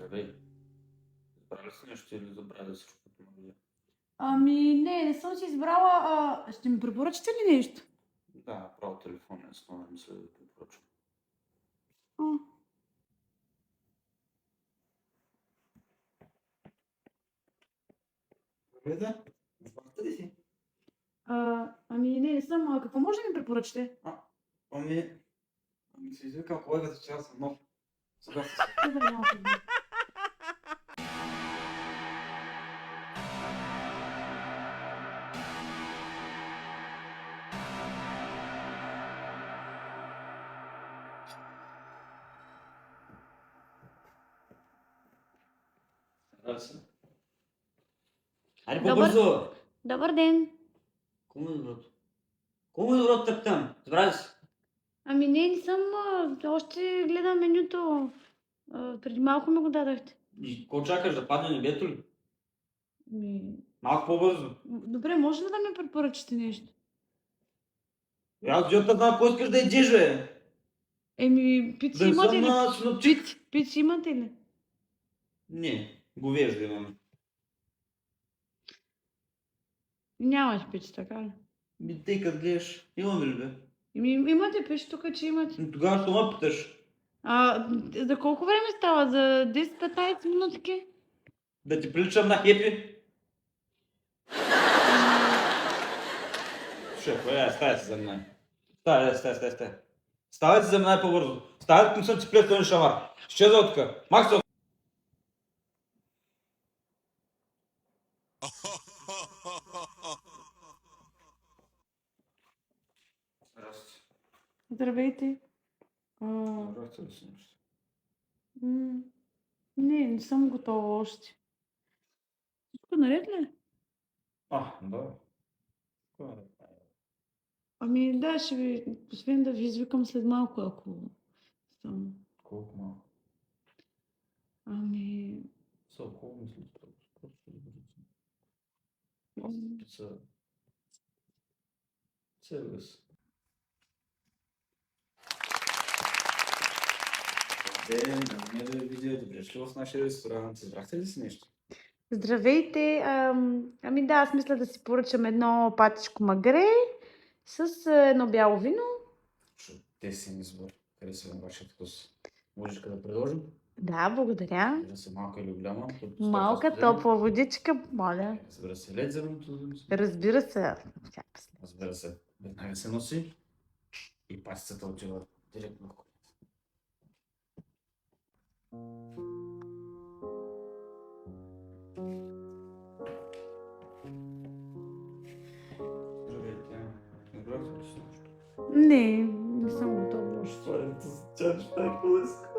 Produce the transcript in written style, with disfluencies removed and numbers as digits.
Здравей. Избрали си нещо или забравя всичко като магия? Ами, не съм си избрала. Ще ми препоръчате ли нещо? Да, право телефон е основен, мисля да препоръчвам. А, Гледа, избрахте ли си? ами, не съм. Какво може да ми препоръчате? Ами си извикам колегата, че аз съм нов. Сега се Добре, малко. Здравей се. Айде Добър. по-бързо! Добър ден. Кому е доброто? Кому е доброто тъптам? Здравей се. Ами, не съм. Още гледам менюто. Преди малко ми го дадахте. И какво чакаш да падне небето ли? Ами, Малко по-бързо. добре, може ли да ми препоръчате нещо? Аз идиота знам, какво искаш да ядеш, бе? Еми, пици Да не имате съм ли? на синопчик. Пици имате ли? Не, говежда имаме. Нямаш пици, така ли? Тъй като гледаш, имаме ли бе? Еми, имате пици тук, че имате. Но тогава ще ме питаш. За колко време става? За 10-15 минутки? Да ти приличам на хепи? Шеф, ставай се за мен. Ставай. Ставай се за мен по-бързо. Ставай, като съм ти плескал шамар. Изчезва от тук. Мах се от... Здрасти. Здравейте. Здрасти ли си нещо? Не съм готова още. Всичко наред ли? Да. Ами да, ще ви, освен да ви извикам след малко, ако съм. Колко малко? Ами, Колко мисли? Просто да м, пица. Сервис. Ден, не да ви видя, добре шли в нашия ресторант. Избрахте ли си нещо? здравейте. Ами да, аз мисля да си поръчам едно патичко магре с едно бяло вино. Чудесен избор. Харесва на вашия вкус. Можеш да предложим? Да, благодаря. Разбира се, малка или голяма? Малка топла водичка, моля. Разбира се, лед зеленото. Разбира се. Разбира се, веднага се носи и пастицата отива директно в кухнята. Здравейте. Избрахте ли си нещо? Не съм готова още. Това е ентусиазъм, какво иска?